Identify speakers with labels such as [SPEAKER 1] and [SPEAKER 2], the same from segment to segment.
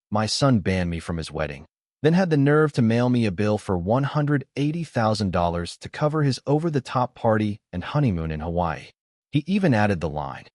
[SPEAKER 1] My son banned me from his wedding, then had the nerve to mail me a bill for $180,000 to cover his over-the-top party and honeymoon in Hawaii. He even added the line,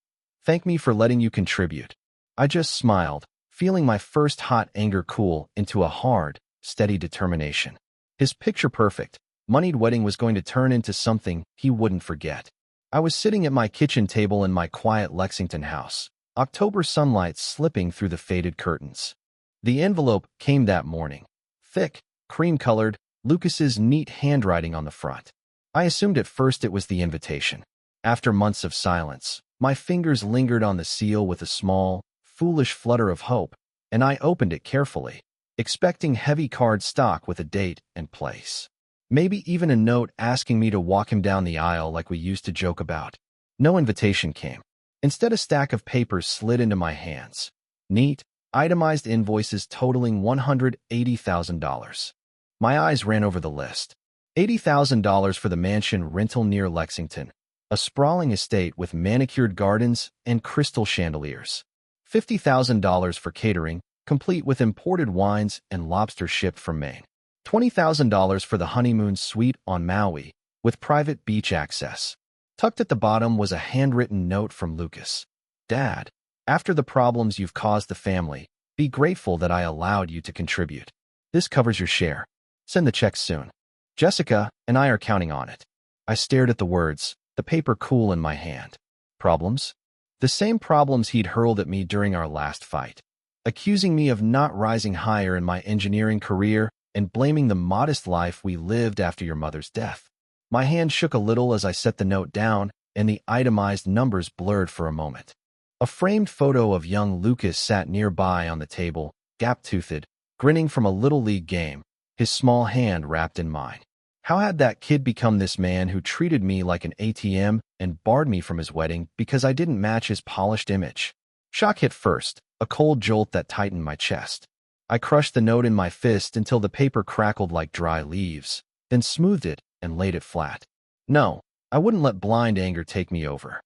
[SPEAKER 1] "Thank me for letting you contribute." I just smiled, feeling my first hot anger cool into a hard, steady determination. His picture-perfect, moneyed wedding was going to turn into something he wouldn't forget. I was sitting at my kitchen table in my quiet Lexington house, October sunlight slipping through the faded curtains. The envelope came that morning. Thick, cream-colored, Lucas's neat handwriting on the front. I assumed at first it was the invitation. After months of silence, my fingers lingered on the seal with a small, foolish flutter of hope, and I opened it carefully, expecting heavy card stock with a date and place. Maybe even a note asking me to walk him down the aisle like we used to joke about. No invitation came. Instead, a stack of papers slid into my hands. Neat, itemized invoices totaling $180,000. My eyes ran over the list. $80,000 for the mansion rental near Lexington, a sprawling estate with manicured gardens and crystal chandeliers. $50,000 for catering, complete with imported wines and lobster shipped from Maine. $20,000 for the honeymoon suite on Maui, with private beach access. Tucked at the bottom was a handwritten note from Lucas. "Dad, after the problems you've caused the family, be grateful that I allowed you to contribute. This covers your share. Send the check soon. Jessica and I are counting on it." I stared at the words, the paper cool in my hand. Problems? The same problems he'd hurled at me during our last fight, accusing me of not rising higher in my engineering career and blaming the modest life we lived after your mother's death. My hand shook a little as I set the note down, and the itemized numbers blurred for a moment. A framed photo of young Lucas sat nearby on the table, gap-toothed, grinning from a Little League game, his small hand wrapped in mine. How had that kid become this man who treated me like an ATM and barred me from his wedding because I didn't match his polished image? Shock hit first, a cold jolt that tightened my chest. I crushed the note in my fist until the paper crackled like dry leaves, then smoothed it and laid it flat. No, I wouldn't let blind anger take me over.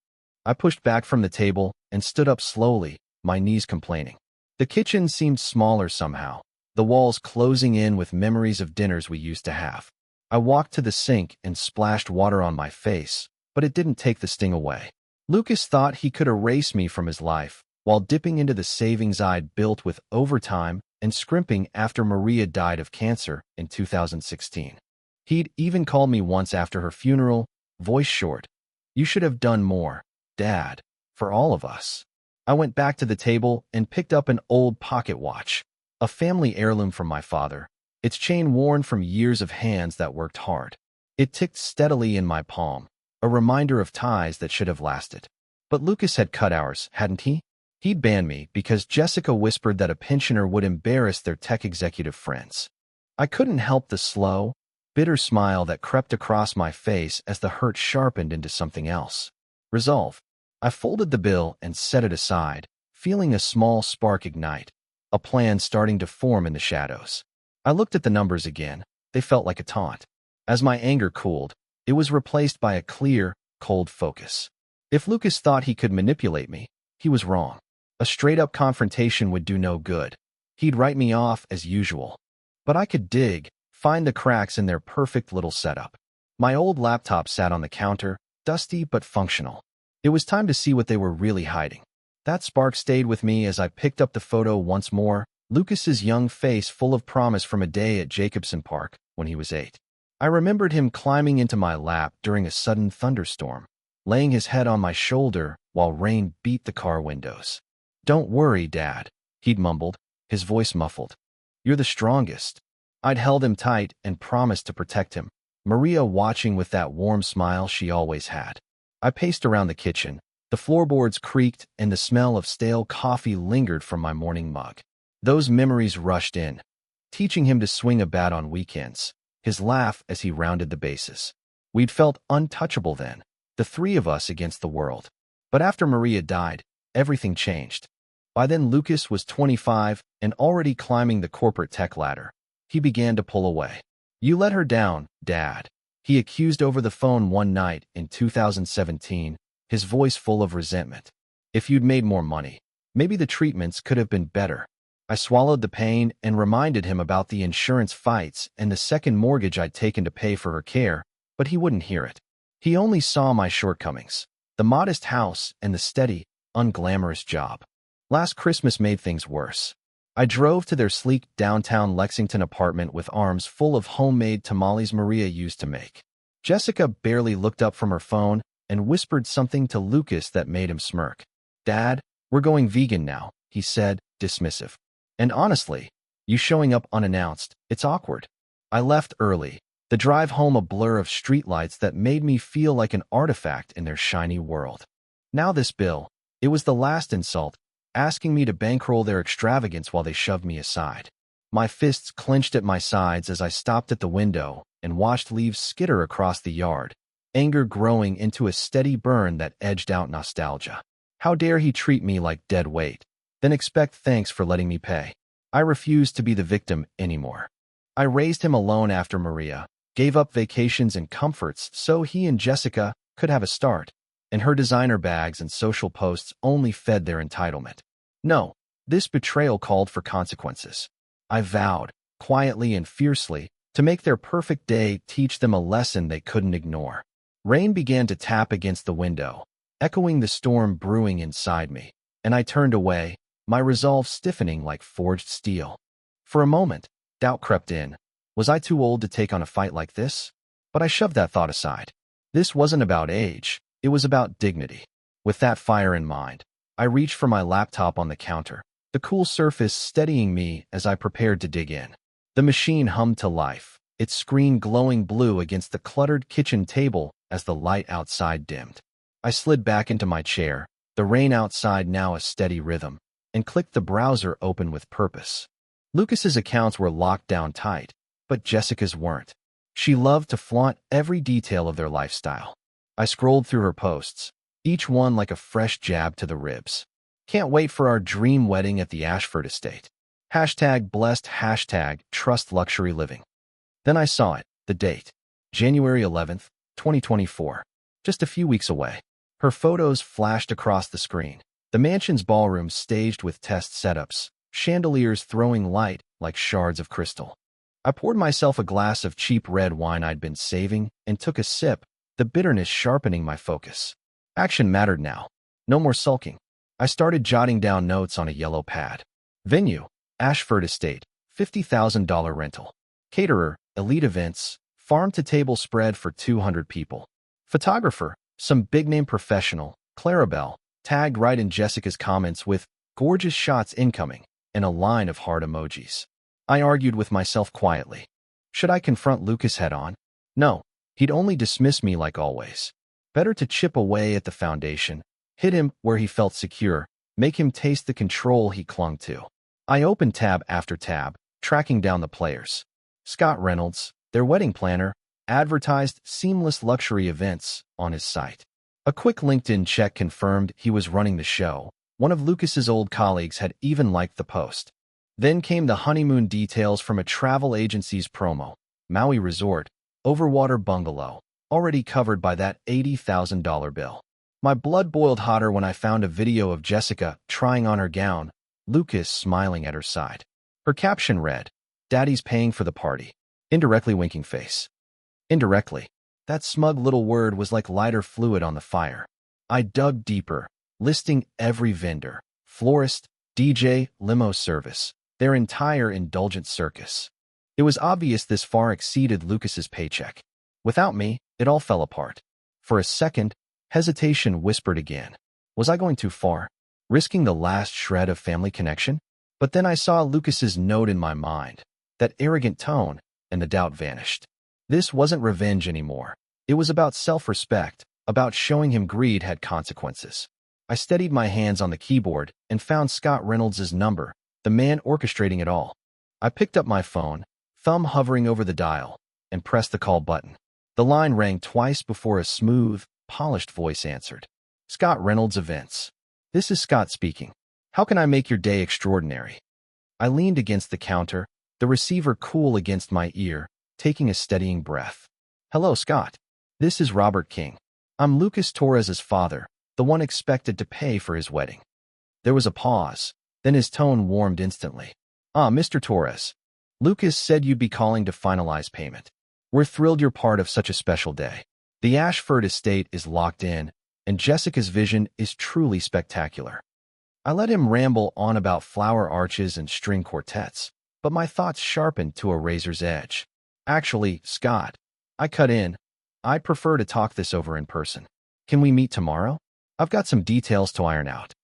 [SPEAKER 1] I pushed back from the table and stood up slowly, my knees complaining. The kitchen seemed smaller somehow, the walls closing in with memories of dinners we used to have. I walked to the sink and splashed water on my face, but it didn't take the sting away. Lucas thought he could erase me from his life while dipping into the savings I'd built with overtime and scrimping after Maria died of cancer in 2016. He'd even called me once after her funeral, voice short. "You should have done more, Dad, for all of us." I went back to the table and picked up an old pocket watch, a family heirloom from my father, its chain worn from years of hands that worked hard. It ticked steadily in my palm, a reminder of ties that should have lasted. But Lucas had cut ours, hadn't he? He'd banned me because Jessica whispered that a pensioner would embarrass their tech executive friends. I couldn't help the slow, bitter smile that crept across my face as the hurt sharpened into something else. Resolve. I folded the bill and set it aside, feeling a small spark ignite, a plan starting to form in the shadows. I looked at the numbers again. They felt like a taunt. As my anger cooled, it was replaced by a clear, cold focus. If Lucas thought he could manipulate me, he was wrong. A straight-up confrontation would do no good. He'd write me off as usual. But I could dig, find the cracks in their perfect little setup. My old laptop sat on the counter, dusty but functional. It was time to see what they were really hiding. That spark stayed with me as I picked up the photo once more, Lucas's young face full of promise from a day at Jacobson Park when he was 8. I remembered him climbing into my lap during a sudden thunderstorm, laying his head on my shoulder while rain beat the car windows. "Don't worry, Dad," he'd mumbled, his voice muffled. "You're the strongest." I'd held him tight and promised to protect him, Maria watching with that warm smile she always had. I paced around the kitchen. The floorboards creaked and the smell of stale coffee lingered from my morning mug. Those memories rushed in, teaching him to swing a bat on weekends, his laugh as he rounded the bases. We'd felt untouchable then, the three of us against the world. But after Maria died, everything changed. By then Lucas was 25 and already climbing the corporate tech ladder. He began to pull away. "You let her down, Dad," he accused over the phone one night in 2017, his voice full of resentment. "If you'd made more money, maybe the treatments could have been better." I swallowed the pain and reminded him about the insurance fights and the second mortgage I'd taken to pay for her care, but he wouldn't hear it. He only saw my shortcomings, the modest house and the steady, unglamorous job. Last Christmas made things worse. I drove to their sleek downtown Lexington apartment with arms full of homemade tamales Maria used to make. Jessica barely looked up from her phone and whispered something to Lucas that made him smirk. "Dad, we're going vegan now," he said, dismissive. "And honestly, you showing up unannounced, it's awkward." I left early, the drive home a blur of streetlights that made me feel like an artifact in their shiny world. Now this bill, it was the last insult, asking me to bankroll their extravagance while they shoved me aside. My fists clenched at my sides as I stopped at the window and watched leaves skitter across the yard, anger growing into a steady burn that edged out nostalgia. How dare he treat me like dead weight, then expect thanks for letting me pay? I refused to be the victim anymore. I raised him alone after Maria, gave up vacations and comforts so he and Jessica could have a start, and her designer bags and social posts only fed their entitlement. No, this betrayal called for consequences. I vowed, quietly and fiercely, to make their perfect day teach them a lesson they couldn't ignore. Rain began to tap against the window, echoing the storm brewing inside me, and I turned away, my resolve stiffening like forged steel. For a moment, doubt crept in. Was I too old to take on a fight like this? But I shoved that thought aside. This wasn't about age, it was about dignity. With that fire in mind, I reached for my laptop on the counter, the cool surface steadying me as I prepared to dig in. The machine hummed to life, its screen glowing blue against the cluttered kitchen table as the light outside dimmed. I slid back into my chair, the rain outside now a steady rhythm, and clicked the browser open with purpose. Lucas's accounts were locked down tight, but Jessica's weren't. She loved to flaunt every detail of their lifestyle. I scrolled through her posts, each one like a fresh jab to the ribs. "Can't wait for our dream wedding at the Ashford estate. #blessed, #trust luxury living." Then I saw it, the date, January 11th, 2024, just a few weeks away. Her photos flashed across the screen. The mansion's ballroom staged with test setups, chandeliers throwing light like shards of crystal. I poured myself a glass of cheap red wine I'd been saving and took a sip, the bitterness sharpening my focus. Action mattered now. No more sulking. I started jotting down notes on a yellow pad. Venue, Ashford Estate, $50,000 rental. Caterer, elite events, farm-to-table spread for 200 people. Photographer, some big-name professional, Clarabelle, tagged right in Jessica's comments with "gorgeous shots incoming" and a line of heart emojis. I argued with myself quietly. Should I confront Lucas head-on? No, he'd only dismiss me like always. Better to chip away at the foundation, hit him where he felt secure, make him taste the control he clung to. I opened tab after tab, tracking down the players. Scott Reynolds, their wedding planner, advertised seamless luxury events on his site. A quick LinkedIn check confirmed he was running the show. One of Lucas's old colleagues had even liked the post. Then came the honeymoon details from a travel agency's promo. Maui Resort, overwater bungalow, already covered by that $80,000 bill. My blood boiled hotter when I found a video of Jessica trying on her gown, Lucas smiling at her side. Her caption read, "Daddy's paying for the party." Indirectly winking face. Indirectly. That smug little word was like lighter fluid on the fire. I dug deeper, listing every vendor, florist, DJ, limo service, their entire indulgent circus. It was obvious this far exceeded Lucas's paycheck. Without me, it all fell apart. For a second, hesitation whispered again. Was I going too far, risking the last shred of family connection? But then I saw Lucas's note in my mind, that arrogant tone, and the doubt vanished. This wasn't revenge anymore. It was about self-respect, about showing him greed had consequences. I steadied my hands on the keyboard and found Scott Reynolds' number, the man orchestrating it all. I picked up my phone, thumb hovering over the dial, and pressed the call button. The line rang twice before a smooth, polished voice answered. "Scott Reynolds Events. This is Scott speaking. How can I make your day extraordinary?" I leaned against the counter, the receiver cool against my ear, taking a steadying breath. "Hello, Scott. This is Robert King. I'm Lucas Torres's father, the one expected to pay for his wedding." There was a pause, then his tone warmed instantly. Ah, Mr. Torres. Lucas said you'd be calling to finalize payment. We're thrilled you're part of such a special day. The Ashford estate is locked in, and Jessica's vision is truly spectacular. I let him ramble on about flower arches and string quartets, but my thoughts sharpened to a razor's edge. Actually, Scott, I cut in. I'd prefer to talk this over in person. Can we meet tomorrow? I've got some details to iron out.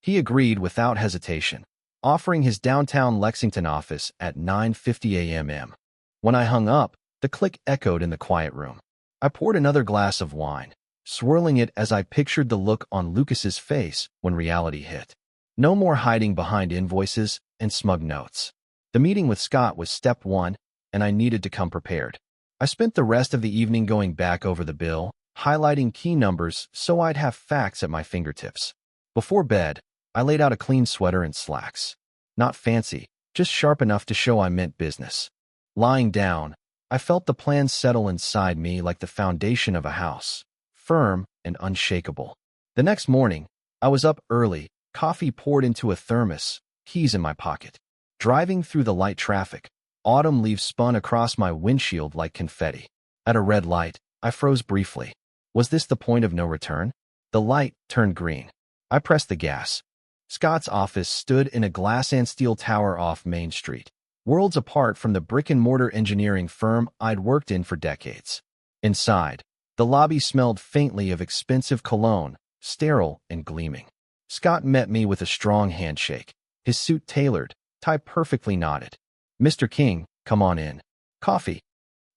[SPEAKER 1] He agreed without hesitation, offering his downtown Lexington office at 9:50 a.m. When I hung up, the click echoed in the quiet room. I poured another glass of wine, swirling it as I pictured the look on Lucas's face when reality hit. No more hiding behind invoices and smug notes. The meeting with Scott was step one, and I needed to come prepared. I spent the rest of the evening going back over the bill, highlighting key numbers so I'd have facts at my fingertips. Before bed, I laid out a clean sweater and slacks. Not fancy, just sharp enough to show I meant business. Lying down, I felt the plan settle inside me like the foundation of a house, firm and unshakable. The next morning, I was up early, coffee poured into a thermos, keys in my pocket. Driving through the light traffic, autumn leaves spun across my windshield like confetti. At a red light, I froze briefly. Was this the point of no return? The light turned green. I pressed the gas. Scott's office stood in a glass and steel tower off Main Street, worlds apart from the brick-and-mortar engineering firm I'd worked in for decades. Inside, the lobby smelled faintly of expensive cologne, sterile and gleaming. Scott met me with a strong handshake, his suit tailored, tie perfectly knotted. "Mr. King, come on in. Coffee."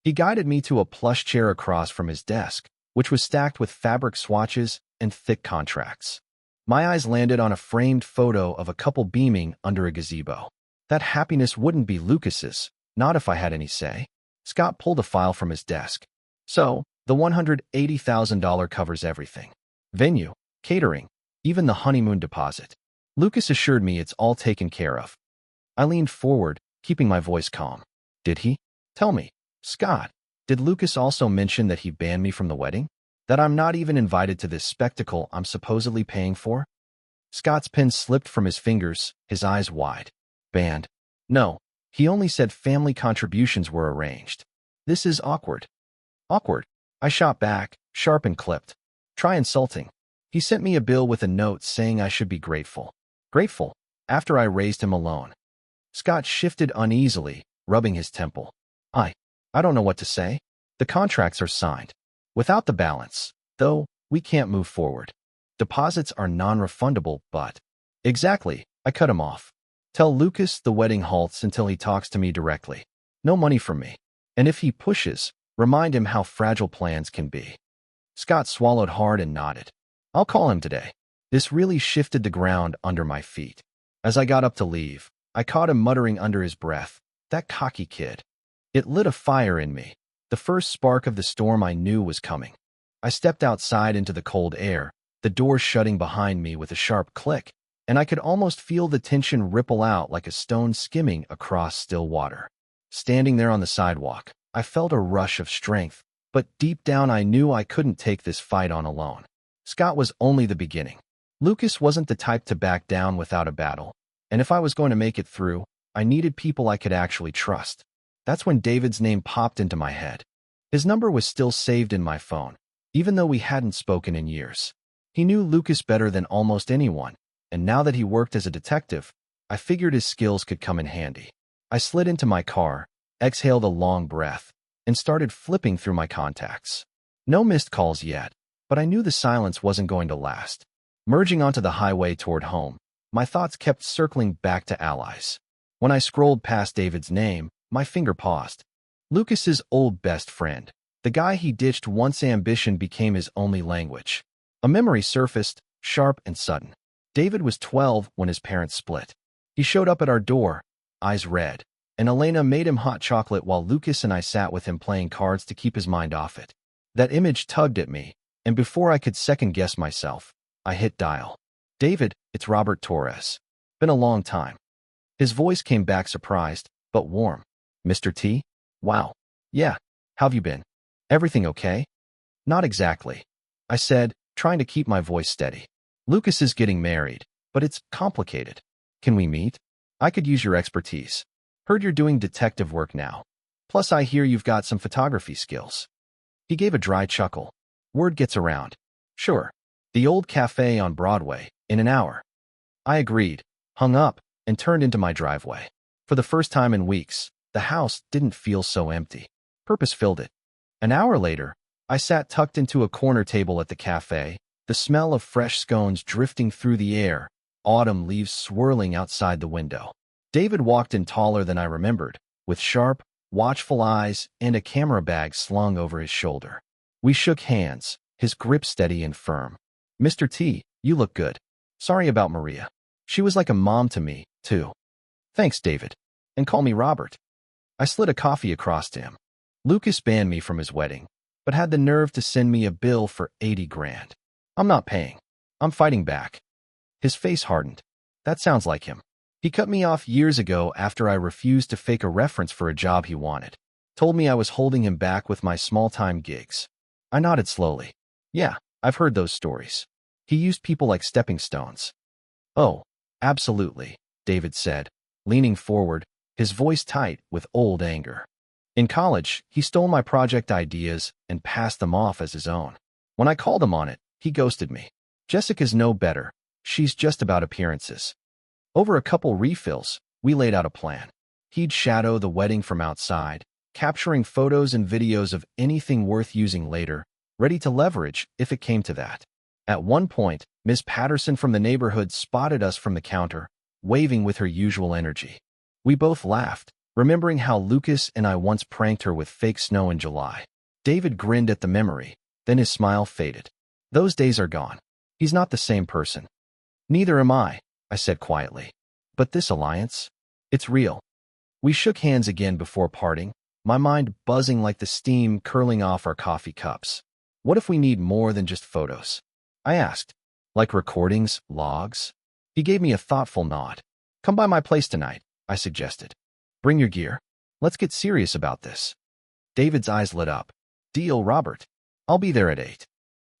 [SPEAKER 1] He guided me to a plush chair across from his desk, which was stacked with fabric swatches and thick contracts. My eyes landed on a framed photo of a couple beaming under a gazebo. That happiness wouldn't be Lucas's, not if I had any say. Scott pulled a file from his desk. "So, the $180,000 covers everything. Venue, catering, even the honeymoon deposit." Lucas assured me it's all taken care of. I leaned forward, keeping my voice calm. "Did he? Tell me, Scott, did Lucas also mention that he banned me from the wedding? That I'm not even invited to this spectacle I'm supposedly paying for?" Scott's pen slipped from his fingers, his eyes wide. "Banned? No, he only said family contributions were arranged. This is awkward." "Awkward?" I shot back, sharp and clipped. "Try insulting." He sent me a bill with a note saying I should be grateful. Grateful? After I raised him alone. Scott shifted uneasily, rubbing his temple. I don't know what to say. The contracts are signed. Without the balance, though, we can't move forward. Deposits are non-refundable, but... Exactly, I cut him off. "Tell Lucas the wedding halts until he talks to me directly. No money from me. And if he pushes, remind him how fragile plans can be." Scott swallowed hard and nodded. "I'll call him today." This really shifted the ground under my feet. As I got up to leave, I caught him muttering under his breath, "That cocky kid." It lit a fire in me, the first spark of the storm I knew was coming. I stepped outside into the cold air, the door shutting behind me with a sharp click, and I could almost feel the tension ripple out like a stone skimming across still water. Standing there on the sidewalk, I felt a rush of strength, but deep down I knew I couldn't take this fight on alone. Scott was only the beginning. Lucas wasn't the type to back down without a battle, and if I was going to make it through, I needed people I could actually trust. That's when David's name popped into my head. His number was still saved in my phone, even though we hadn't spoken in years. He knew Lucas better than almost anyone, and now that he worked as a detective, I figured his skills could come in handy. I slid into my car, exhaled a long breath, and started flipping through my contacts. No missed calls yet, but I knew the silence wasn't going to last. Merging onto the highway toward home, my thoughts kept circling back to allies. When I scrolled past David's name, my finger paused. Lucas's old best friend, the guy he ditched once ambition became his only language. A memory surfaced, sharp and sudden. David was 12 when his parents split. He showed up at our door, eyes red, and Elena made him hot chocolate while Lucas and I sat with him playing cards to keep his mind off it. That image tugged at me, and before I could second-guess myself, I hit dial. "David, it's Robert Torres. Been a long time." His voice came back surprised, but warm. "Mr. T? Wow. Yeah. How've you been? Everything okay?" "Not exactly," I said, trying to keep my voice steady. "Lucas is getting married, but it's complicated. Can we meet?" I could use your expertise. Heard you're doing detective work now. Plus, I hear you've got some photography skills. He gave a dry chuckle. Word gets around. Sure. The old cafe on Broadway, in an hour. I agreed, hung up, and turned into my driveway. For the first time in weeks, the house didn't feel so empty. Purpose filled it. An hour later, I sat tucked into a corner table at the cafe, the smell of fresh scones drifting through the air, autumn leaves swirling outside the window. David walked in taller than I remembered, with sharp, watchful eyes and a camera bag slung over his shoulder. We shook hands, his grip steady and firm. Mr. T, you look good. Sorry about Maria. She was like a mom to me, too. Thanks, David. And call me Robert. I slid a coffee across to him. Lucas banned me from his wedding, but had the nerve to send me a bill for 80 grand. I'm not paying. I'm fighting back. His face hardened. That sounds like him. He cut me off years ago after I refused to fake a reference for a job he wanted. Told me I was holding him back with my small-time gigs. I nodded slowly. Yeah, I've heard those stories. He used people like stepping stones. Oh, absolutely, David said, leaning forward, his voice tight with old anger. In college, he stole my project ideas and passed them off as his own. When I called him on it, he ghosted me. Jessica's no better. She's just about appearances. Over a couple refills, we laid out a plan. He'd shadow the wedding from outside, capturing photos and videos of anything worth using later, ready to leverage if it came to that. At one point, Ms. Patterson from the neighborhood spotted us from the counter, waving with her usual energy. We both laughed, remembering how Lucas and I once pranked her with fake snow in July. David grinned at the memory, then his smile faded. Those days are gone. He's not the same person. Neither am I said quietly. But this alliance? It's real. We shook hands again before parting, my mind buzzing like the steam curling off our coffee cups. What if we need more than just photos? I asked. Like recordings, logs? He gave me a thoughtful nod. Come by my place tonight, I suggested. Bring your gear. Let's get serious about this. David's eyes lit up. Deal, Robert. I'll be there at 8.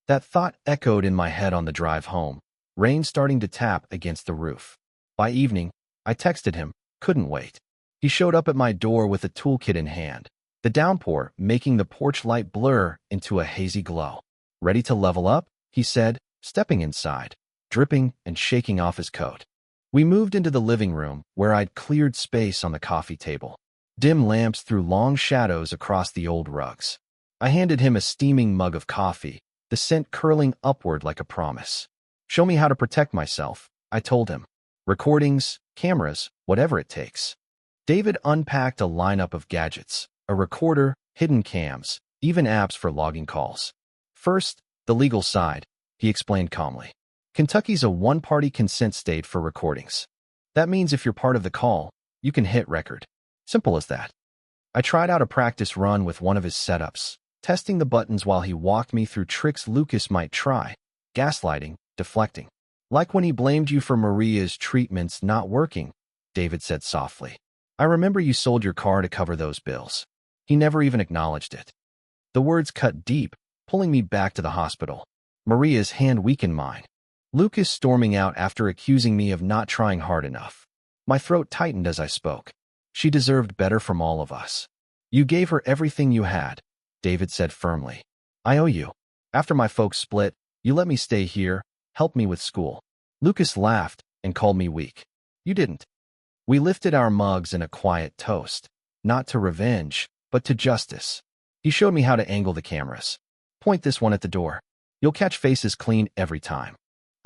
[SPEAKER 1] That thought echoed in my head on the drive home, rain starting to tap against the roof. By evening, I texted him, couldn't wait. He showed up at my door with a toolkit in hand, the downpour making the porch light blur into a hazy glow. Ready to level up, he said, stepping inside, dripping and shaking off his coat. We moved into the living room, where I'd cleared space on the coffee table. Dim lamps threw long shadows across the old rugs. I handed him a steaming mug of coffee, the scent curling upward like a promise. Show me how to protect myself, I told him. Recordings, cameras, whatever it takes. David unpacked a lineup of gadgets, a recorder, hidden cams, even apps for logging calls. First, the legal side, he explained calmly. Kentucky's a one-party consent state for recordings. That means if you're part of the call, you can hit record. Simple as that. I tried out a practice run with one of his setups, testing the buttons while he walked me through tricks Lucas might try. Gaslighting, deflecting. Like when he blamed you for Maria's treatments not working, David said softly. I remember you sold your car to cover those bills. He never even acknowledged it. The words cut deep, pulling me back to the hospital. Maria's hand weakened mine. Lucas storming out after accusing me of not trying hard enough. My throat tightened as I spoke. She deserved better from all of us. You gave her everything you had, David said firmly. I owe you. After my folks split, you let me stay here, help me with school. Lucas laughed and called me weak. You didn't. We lifted our mugs in a quiet toast, not to revenge, but to justice. He showed me how to angle the cameras. Point this one at the door. You'll catch faces clean every time.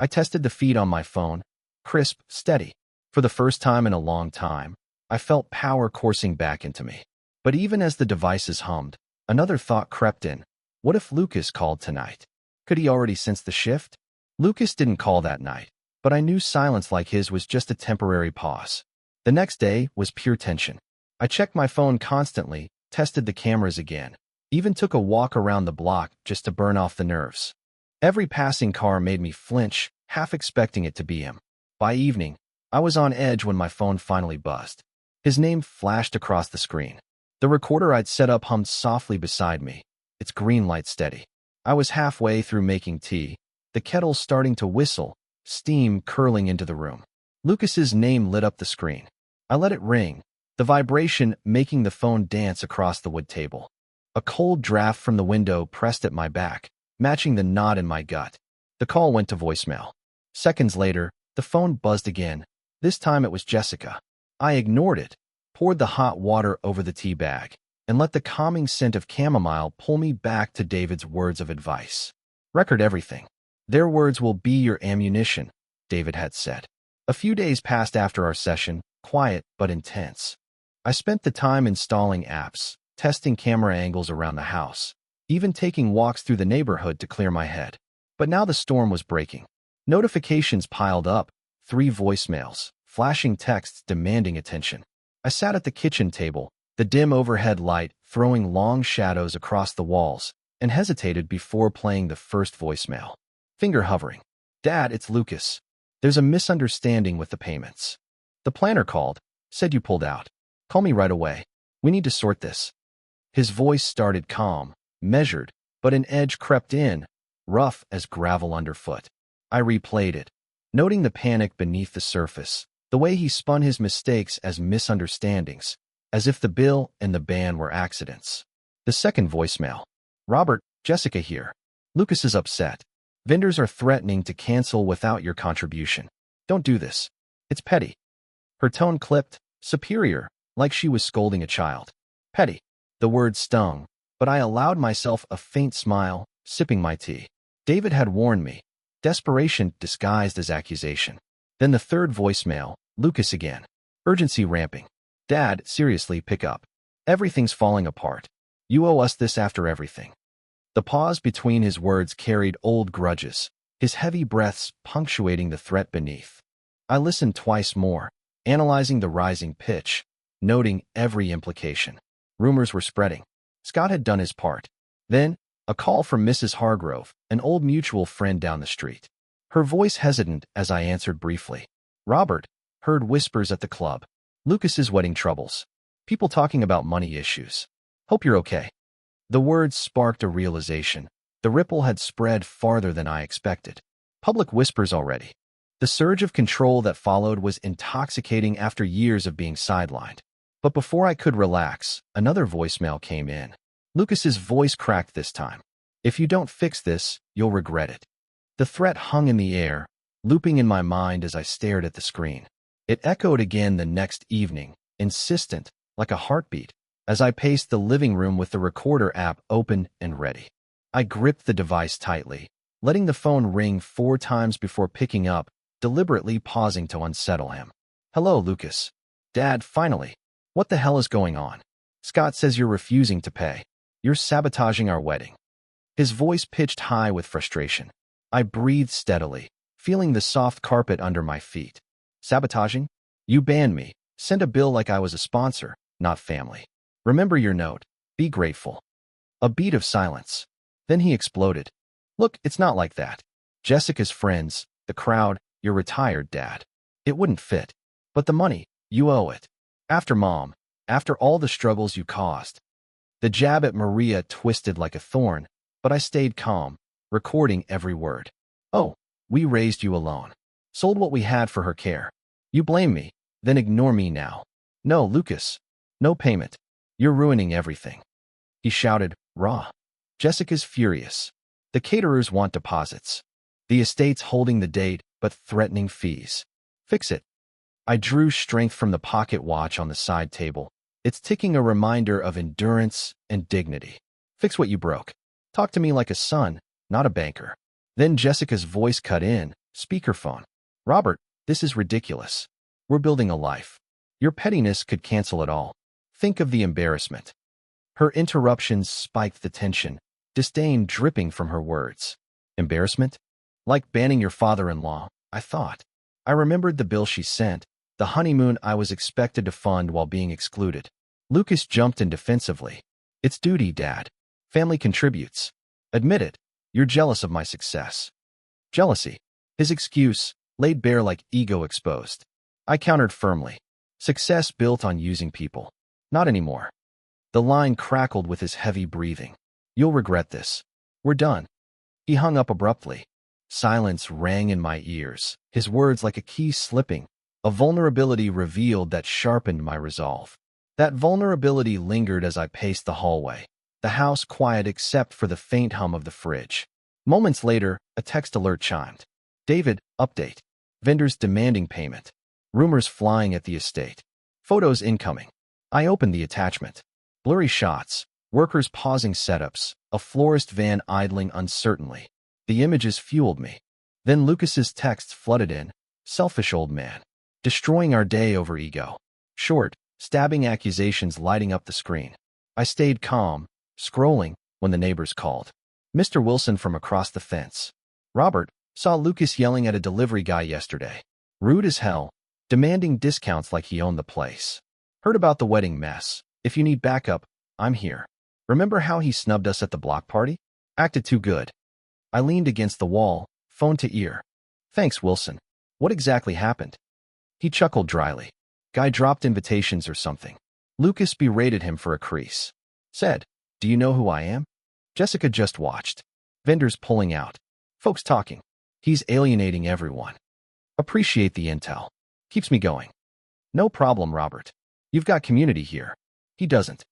[SPEAKER 1] I tested the feed on my phone. Crisp, steady. For the first time in a long time, I felt power coursing back into me. But even as the devices hummed, another thought crept in. What if Lucas called tonight? Could he already sense the shift? Lucas didn't call that night, but I knew silence like his was just a temporary pause. The next day was pure tension. I checked my phone constantly, tested the cameras again, even took a walk around the block just to burn off the nerves. Every passing car made me flinch, half expecting it to be him. By evening, I was on edge when my phone finally buzzed. His name flashed across the screen. The recorder I'd set up hummed softly beside me, its green light steady. I was halfway through making tea, the kettle starting to whistle, steam curling into the room. Lucas's name lit up the screen. I let it ring, the vibration making the phone dance across the wood table. A cold draft from the window pressed at my back, matching the knot in my gut. The call went to voicemail. Seconds later, the phone buzzed again. This time it was Jessica. I ignored it, poured the hot water over the tea bag, and let the calming scent of chamomile pull me back to David's words of advice. Record everything. Their words will be your ammunition, David had said. A few days passed after our session, quiet but intense. I spent the time installing apps, testing camera angles around the house, even taking walks through the neighborhood to clear my head. But now the storm was breaking. Notifications piled up, 3 voicemails, flashing texts demanding attention. I sat at the kitchen table, the dim overhead light throwing long shadows across the walls, and hesitated before playing the first voicemail. Finger hovering. Dad, it's Lucas. There's a misunderstanding with the payments. The planner called, said you pulled out. Call me right away. We need to sort this. His voice started calm, measured, but an edge crept in, rough as gravel underfoot. I replayed it, noting the panic beneath the surface, the way he spun his mistakes as misunderstandings, as if the bill and the ban were accidents. The second voicemail. Robert, Jessica here. Lucas is upset. Vendors are threatening to cancel without your contribution. Don't do this. It's petty. Her tone clipped, superior, like she was scolding a child. Petty. The word stung, but I allowed myself a faint smile, sipping my tea. David had warned me. Desperation disguised as accusation. Then the third voicemail, Lucas again. Urgency ramping. Dad, seriously, pick up. Everything's falling apart. You owe us this after everything. The pause between his words carried old grudges, his heavy breaths punctuating the threat beneath. I listened twice more, analyzing the rising pitch, noting every implication. Rumors were spreading. Scott had done his part. Then, a call from Mrs. Hargrove, an old mutual friend down the street. Her voice hesitant as I answered briefly. Robert, heard whispers at the club. Lucas's wedding troubles. People talking about money issues. Hope you're okay. The words sparked a realization. The ripple had spread farther than I expected. Public whispers already. The surge of control that followed was intoxicating after years of being sidelined. But before I could relax, another voicemail came in. Lucas's voice cracked this time. If you don't fix this, you'll regret it. The threat hung in the air, looping in my mind as I stared at the screen. It echoed again the next evening, insistent, like a heartbeat, as I paced the living room with the recorder app open and ready. I gripped the device tightly, letting the phone ring 4 times before picking up, deliberately pausing to unsettle him. Hello, Lucas. Dad, finally. What the hell is going on? Scott says you're refusing to pay. You're sabotaging our wedding. His voice pitched high with frustration. I breathed steadily, feeling the soft carpet under my feet. Sabotaging? You banned me. Sent a bill like I was a sponsor, not family. Remember your note. Be grateful. A beat of silence. Then he exploded. Look, it's not like that. Jessica's friends, the crowd, you're retired, Dad. It wouldn't fit. But the money, you owe it. After Mom, after all the struggles you caused. The jab at Maria twisted like a thorn, but I stayed calm, recording every word. Oh, we raised you alone. Sold what we had for her care. You blame me, then ignore me now. No, Lucas. No payment. You're ruining everything. He shouted, raw. Jessica's furious. The caterers want deposits. The estate's holding the date, but threatening fees. Fix it. I drew strength from the pocket watch on the side table. It's ticking a reminder of endurance and dignity. Fix what you broke. Talk to me like a son, not a banker. Then Jessica's voice cut in, speakerphone. Robert, this is ridiculous. We're building a life. Your pettiness could cancel it all. Think of the embarrassment. Her interruptions spiked the tension, disdain dripping from her words. Embarrassment? Like banning your father-in-law, I thought. I remembered the bill she sent, the honeymoon I was expected to fund while being excluded. Lucas jumped in defensively. It's duty, Dad. Family contributes. Admit it. You're jealous of my success. Jealousy. His excuse, laid bare like ego exposed. I countered firmly. Success built on using people. Not anymore. The line crackled with his heavy breathing. You'll regret this. We're done. He hung up abruptly. Silence rang in my ears, his words like a key slipping, A vulnerability revealed that sharpened my resolve. That vulnerability lingered as I paced the hallway, the house quiet except for the faint hum of the fridge. Moments later, a text alert chimed. David, update. Vendors demanding payment. Rumors flying at the estate. Photos incoming. I opened the attachment. Blurry shots. Workers pausing setups. A florist van idling uncertainly. The images fueled me. Then Lucas's texts flooded in. Selfish old man. Destroying our day over ego. Short, stabbing accusations lighting up the screen. I stayed calm, scrolling, when the neighbors called. Mr. Wilson from across the fence. Robert, saw Lucas yelling at a delivery guy yesterday. Rude as hell, demanding discounts like he owned the place. Heard about the wedding mess. If you need backup, I'm here. Remember how he snubbed us at the block party? Acted too good. I leaned against the wall, phone to ear. Thanks, Wilson. What exactly happened? He chuckled dryly. Guy dropped invitations or something. Lucas berated him for a crease. Said, do you know who I am? Jessica just watched. Vendors pulling out. Folks talking. He's alienating everyone. Appreciate the intel. Keeps me going. No problem, Robert. You've got community here. He doesn't.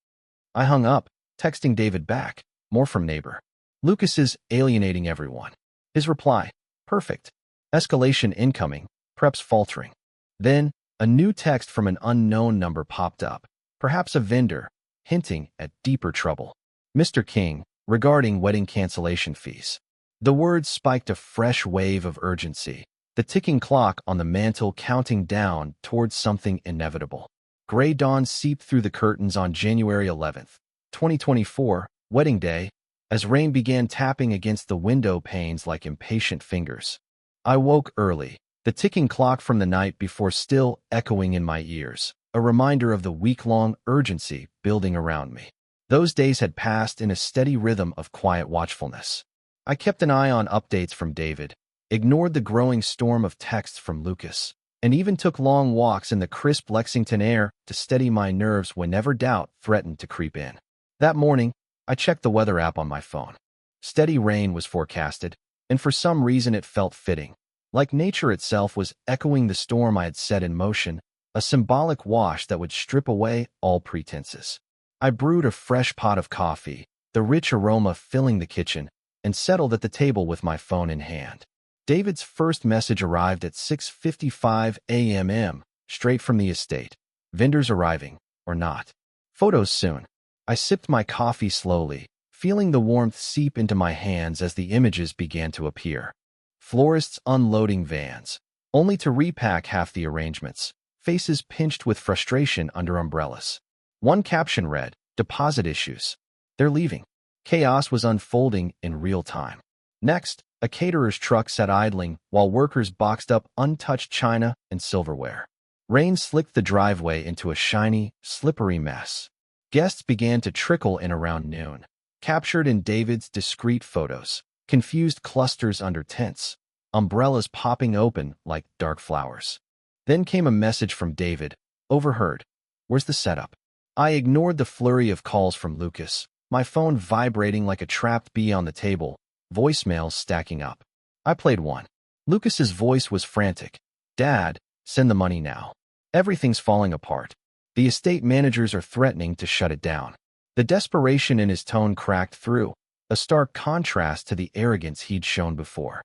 [SPEAKER 1] I hung up, texting David back. More from neighbor. Lucas is alienating everyone. His reply. Perfect. Escalation incoming. Preps faltering. Then, a new text from an unknown number popped up. Perhaps a vendor, hinting at deeper trouble. Mr. King, regarding wedding cancellation fees. The words spiked a fresh wave of urgency. The ticking clock on the mantel counting down towards something inevitable. Gray dawn seeped through the curtains on January 11th, 2024, wedding day, as rain began tapping against the window panes like impatient fingers. I woke early, the ticking clock from the night before still echoing in my ears, a reminder of the week-long urgency building around me. Those days had passed in a steady rhythm of quiet watchfulness. I kept an eye on updates from David, ignored the growing storm of texts from Lucas, and even took long walks in the crisp Lexington air to steady my nerves whenever doubt threatened to creep in. That morning, I checked the weather app on my phone. Steady rain was forecasted, and for some reason it felt fitting. Like nature itself was echoing the storm I had set in motion, a symbolic wash that would strip away all pretenses. I brewed a fresh pot of coffee, the rich aroma filling the kitchen, and settled at the table with my phone in hand. David's first message arrived at 6:55 a.m., straight from the estate. Vendors arriving, or not. Photos soon. I sipped my coffee slowly, feeling the warmth seep into my hands as the images began to appear. Florists unloading vans, only to repack half the arrangements, faces pinched with frustration under umbrellas. One caption read, deposit issues. They're leaving. Chaos was unfolding in real time. Next, a caterer's truck sat idling while workers boxed up untouched china and silverware. Rain slicked the driveway into a shiny, slippery mess. Guests began to trickle in around noon, captured in David's discreet photos, confused clusters under tents, umbrellas popping open like dark flowers. Then came a message from David, overheard. Where's the setup? I ignored the flurry of calls from Lucas, my phone vibrating like a trapped bee on the table, voicemails stacking up. I played one. Lucas's voice was frantic. Dad, send the money now. Everything's falling apart. The estate managers are threatening to shut it down. The desperation in his tone cracked through, a stark contrast to the arrogance he'd shown before.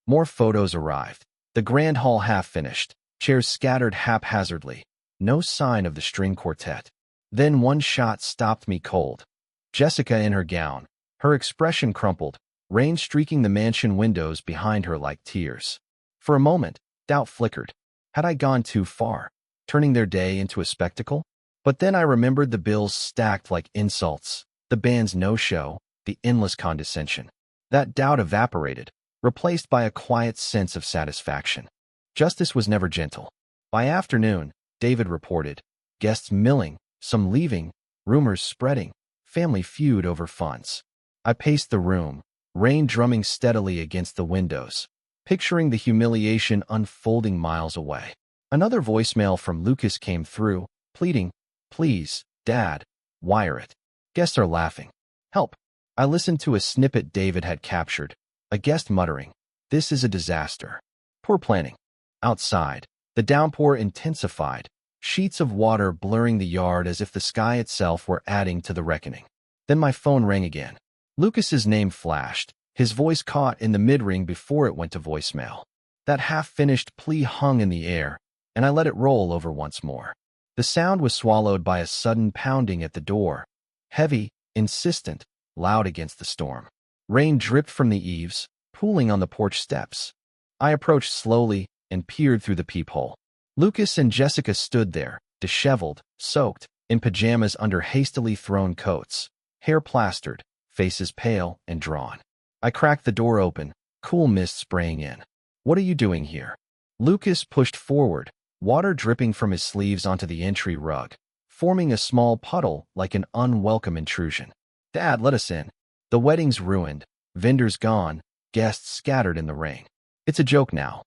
[SPEAKER 1] More photos arrived. The grand hall half finished, chairs scattered haphazardly. No sign of the string quartet. Then one shot stopped me cold. Jessica in her gown, her expression crumpled, rain streaking the mansion windows behind her like tears. For a moment, doubt flickered. Had I gone too far, turning their day into a spectacle? But then I remembered the bills stacked like insults, the band's no-show, the endless condescension. That doubt evaporated, replaced by a quiet sense of satisfaction. Justice was never gentle. By afternoon, David reported, guests milling, some leaving, rumors spreading, family feud over funds. I paced the room, rain drumming steadily against the windows, picturing the humiliation unfolding miles away. Another voicemail from Lucas came through, pleading, please, Dad, wire it. Guests are laughing. Help. I listened to a snippet David had captured, a guest muttering, this is a disaster. Poor planning. Outside, The downpour intensified, sheets of water blurring the yard as if the sky itself were adding to the reckoning. Then my phone rang again. Lucas's name flashed, his voice caught in the mid-ring before it went to voicemail. That half-finished plea hung in the air, and I let it roll over once more. The sound was swallowed by a sudden pounding at the door, heavy, insistent, loud against the storm. Rain dripped from the eaves, pooling on the porch steps. I approached slowly and peered through the peephole. Lucas and Jessica stood there, disheveled, soaked, in pajamas under hastily thrown coats, hair plastered, faces pale and drawn. I cracked the door open, cool mist spraying in. "What are you doing here?" Lucas pushed forward, water dripping from his sleeves onto the entry rug, forming a small puddle like an unwelcome intrusion. "Dad, let us in. The wedding's ruined, vendors gone, guests scattered in the rain. It's a joke now."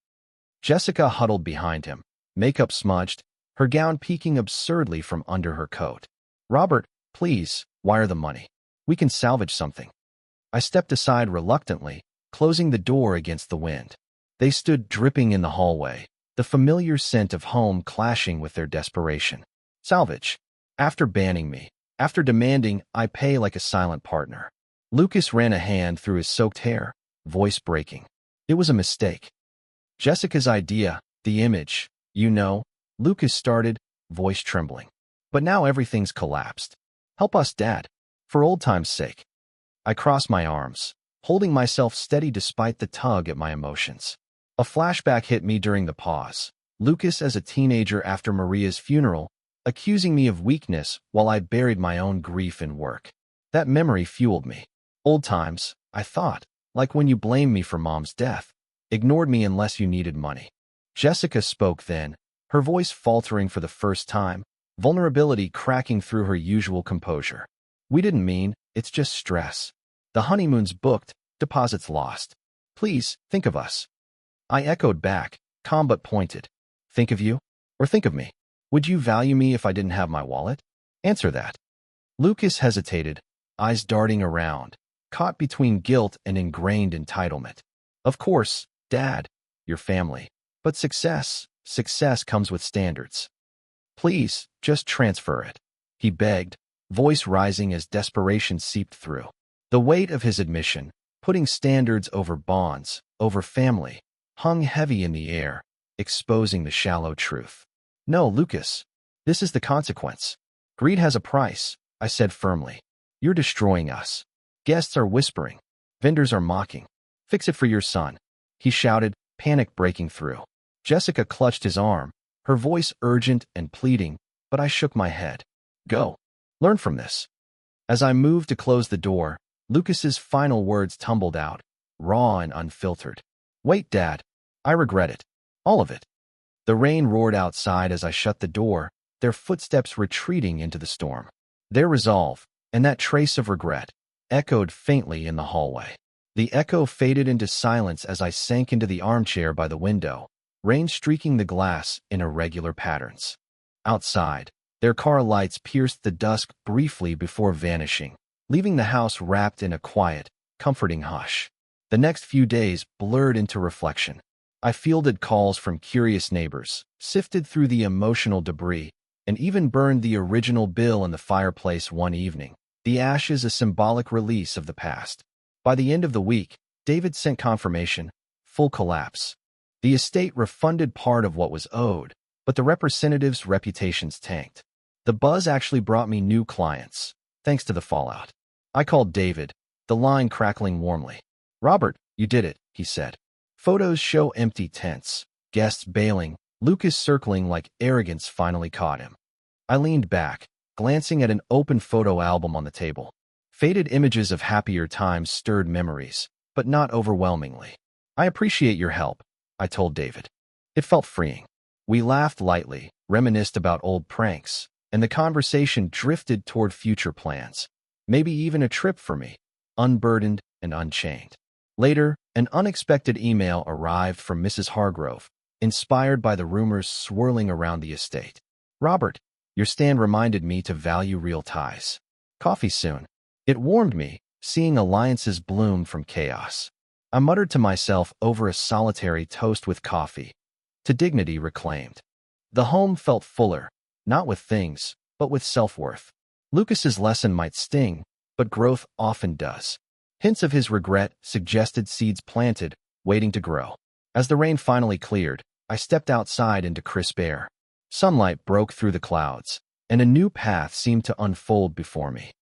[SPEAKER 1] Jessica huddled behind him, makeup smudged, her gown peeking absurdly from under her coat. "Robert, please, wire the money. We can salvage something." I stepped aside reluctantly, closing the door against the wind. They stood dripping in the hallway, the familiar scent of home clashing with their desperation. "Salvage. After banning me, after demanding I pay like a silent partner." Lucas ran a hand through his soaked hair, voice breaking. "It was a mistake. Jessica's idea, the image, you know," Lucas started, voice trembling. "But now everything's collapsed. Help us, Dad. For old time's sake." I crossed my arms, holding myself steady despite the tug at my emotions. A flashback hit me during the pause. Lucas as a teenager after Maria's funeral, accusing me of weakness while I buried my own grief in work. That memory fueled me. Old times, I thought, like when you blamed me for Mom's death, ignored me unless you needed money. Jessica spoke then, her voice faltering for the first time, vulnerability cracking through her usual composure. "We didn't mean, it's just stress. The honeymoon's booked, deposits lost. Please, think of us." I echoed back, calm but pointed. "Think of you? Or think of me? Would you value me if I didn't have my wallet? Answer that." Lucas hesitated, eyes darting around, caught between guilt and ingrained entitlement. "Of course, Dad, your family. But success comes with standards. Please, just transfer it," he begged, voice rising as desperation seeped through. The weight of his admission, putting standards over bonds, over family, hung heavy in the air, exposing the shallow truth. "No, Lucas. This is the consequence. Greed has a price," I said firmly. "You're destroying us. Guests are whispering. Vendors are mocking. Fix it for your son," he shouted, panic breaking through. Jessica clutched his arm, her voice urgent and pleading, but I shook my head. "Go. Learn from this." As I moved to close the door, Lucas's final words tumbled out, raw and unfiltered. "Wait, Dad. I regret it. All of it." The rain roared outside as I shut the door, their footsteps retreating into the storm. Their resolve, and that trace of regret, echoed faintly in the hallway. The echo faded into silence as I sank into the armchair by the window, rain streaking the glass in irregular patterns. Outside, their car lights pierced the dusk briefly before vanishing, leaving the house wrapped in a quiet, comforting hush. The next few days blurred into reflection. I fielded calls from curious neighbors, sifted through the emotional debris, and even burned the original bill in the fireplace one evening, the ashes a symbolic release of the past. By the end of the week, David sent confirmation, full collapse. The estate refunded part of what was owed, but the representative's reputations tanked. The buzz actually brought me new clients, thanks to the fallout. I called David, the line crackling warmly. "Robert, you did it," he said. Photos show empty tents, guests bailing, Lucas circling like arrogance finally caught him. I leaned back, glancing at an open photo album on the table. Faded images of happier times stirred memories, but not overwhelmingly. "I appreciate your help," I told David. It felt freeing. We laughed lightly, reminisced about old pranks, and the conversation drifted toward future plans. Maybe even a trip for me, unburdened and unchained. Later, an unexpected email arrived from Mrs. Hargrove, inspired by the rumors swirling around the estate. "Robert, your stand reminded me to value real ties. Coffee soon." It warmed me, seeing alliances bloom from chaos. I muttered to myself over a solitary toast with coffee. to dignity reclaimed. The home felt fuller, not with things, but with self-worth. Lucas's lesson might sting, but growth often does. Hints of his regret suggested seeds planted, waiting to grow. As the rain finally cleared, I stepped outside into crisp air. Sunlight broke through the clouds, and a new path seemed to unfold before me.